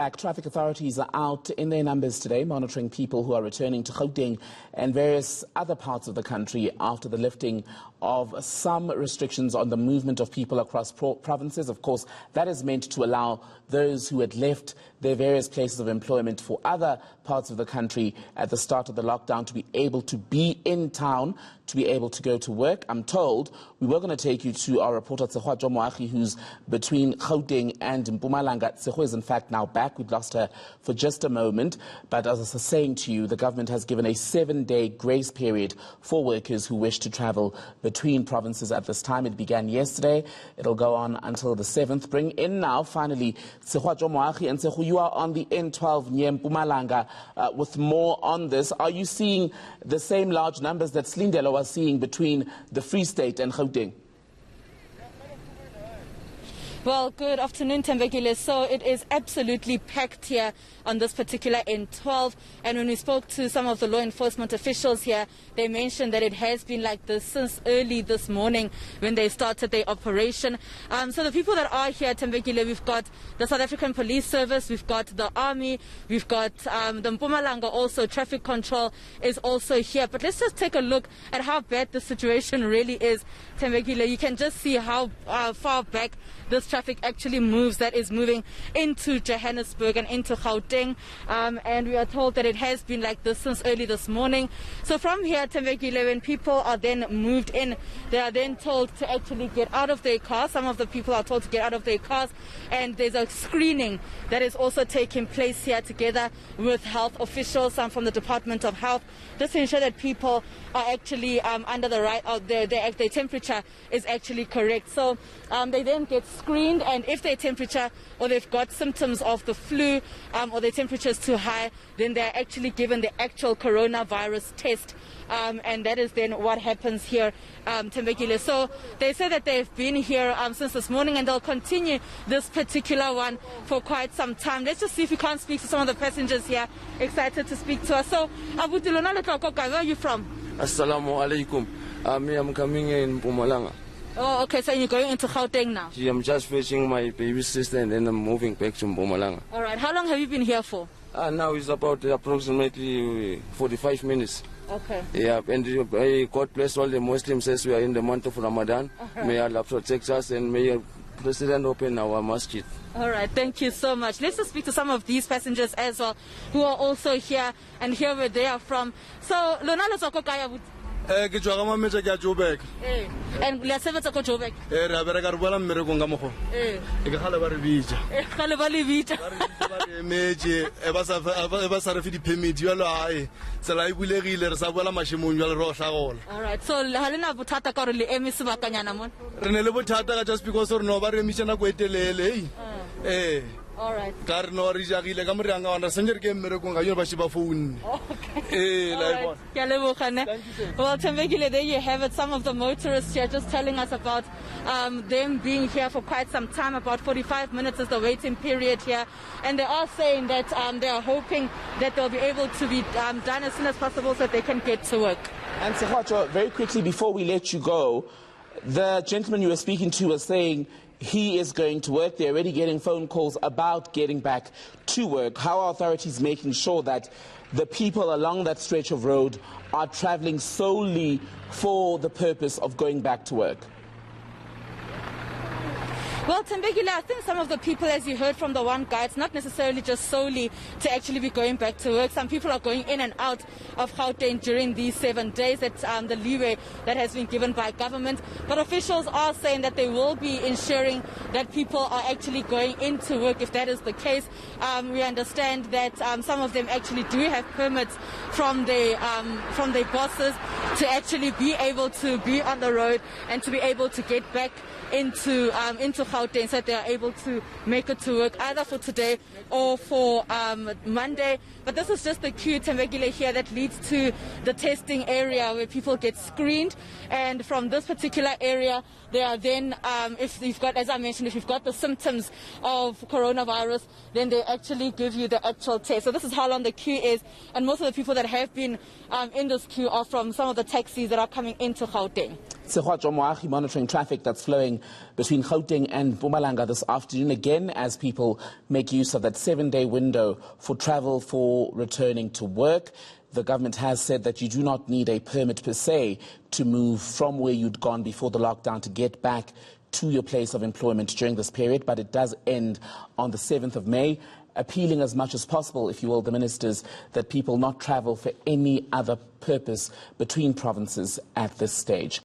Traffic authorities are out in their numbers today, monitoring people who are returning to Gauteng and various other parts of the country after the lifting of some restrictions on the movement of people across provinces. Of course, that is meant to allow those who had left their various places of employment for other parts of the country at the start of the lockdown to be able to be in town, to be able to go to work. I'm told we were going to take you to our reporter, Tsehwa Jomoagi, who's between Gauteng and Mpumalanga. Tsehwa is in fact now back. We'd lost her for just a moment. But as I was saying to you, the government has given a 7-day grace period for workers who wish to travel between provinces at this time. It began yesterday. It'll go on until the 7th. Bring in now, finally, Tsehwa Jomoagi. And Tsehwa, you are on the N12 near Mpumalanga with more on this. Are you seeing the same large numbers that Slindelo was seeing between the Free State and Gauteng? Well, good afternoon, Tembekile. So it is absolutely packed here on this particular N12. And when we spoke to some of the law enforcement officials here, they mentioned that it has been like this since early this morning when they started their operation. So the people that are here, Tembekile, we've got the South African Police Service, we've got the Army, we've got the Mpumalanga also, traffic control is also here. But let's just take a look at how bad the situation really is, Tembekile. You can just see how far back this traffic actually moves, that is moving into Johannesburg and into Gauteng, and we are told that it has been like this since early this morning. So from here, Tembekile, when people are then moved in, they are then told to actually get out of their cars. Some of the people are told to get out of their cars, and there's a screening that is also taking place here together with health officials from the Department of Health, just to ensure that people are actually under the right, their temperature is actually correct. So they then get screened, and if their temperature or they've got symptoms of the flu or their temperature is too high, then they're actually given the actual coronavirus test. And that is then what happens here, Tembekile. So they say that they've been here since this morning, and they'll continue this particular one for quite some time. Let's just see if we can't speak to some of the passengers here, excited to speak to us. So, where are you from? Assalamu alaikum. I'm coming in Mpumalanga. Oh, okay, so you're going into Gauteng now? I'm just fetching my baby sister and then I'm moving back to Mpumalanga. All right, how long have you been here for? Now it's about approximately 45 minutes. Okay. Yeah, and God bless all the Muslims as we are in the month of Ramadan. Right. May Allah protect us and may President open our masjid. All right, thank you so much. Let's just speak to some of these passengers as well who are also here and here where they are from. So, Lonalo Sokokaya would. And let's have a Joburg. All right, so Halina Butata currently Emis Bakanyana. Just because or no, all right. Okay. All right. Well, Tembekile, there you have it. Some of the motorists here just telling us about them being here for quite some time. About 45 minutes is the waiting period here. And they are saying that they are hoping that they'll be able to be done as soon as possible so that they can get to work. And Tsehwa, very quickly before we let you go, the gentleman you were speaking to was saying he is going to work. They're already getting phone calls about getting back to work. How are authorities making sure that the people along that stretch of road are traveling solely for the purpose of going back to work? Well, Tembekile, I think some of the people, as you heard from the one guy, it's not necessarily just solely to actually be going back to work. Some people are going in and out of Gauteng during these 7 days. That's the leeway that has been given by government. But officials are saying that they will be ensuring that people are actually going into work if that is the case. We understand that some of them actually do have permits from their bosses to actually be able to be on the road and to be able to get back into Gauteng, so that they are able to make it to work either for today or for Monday. But this is just the queue, Tembekile, here that leads to the testing area where people get screened. And from this particular area, they are then, if you've got, as I mentioned, if you've got the symptoms of coronavirus, then they actually give you the actual test. So this is how long the queue is. And most of the people that have been in this queue are from some of the taxis that are coming into Gauteng. Sekgwajo Moagi monitoring traffic that's flowing between Gauteng and Mpumalanga this afternoon, again as people make use of that 7-day window for travel for returning to work. The government has said that you do not need a permit per se to move from where you'd gone before the lockdown to get back to your place of employment during this period, but it does end on the 7th of May, appealing as much as possible, if you will, the ministers, that people not travel for any other purpose between provinces at this stage.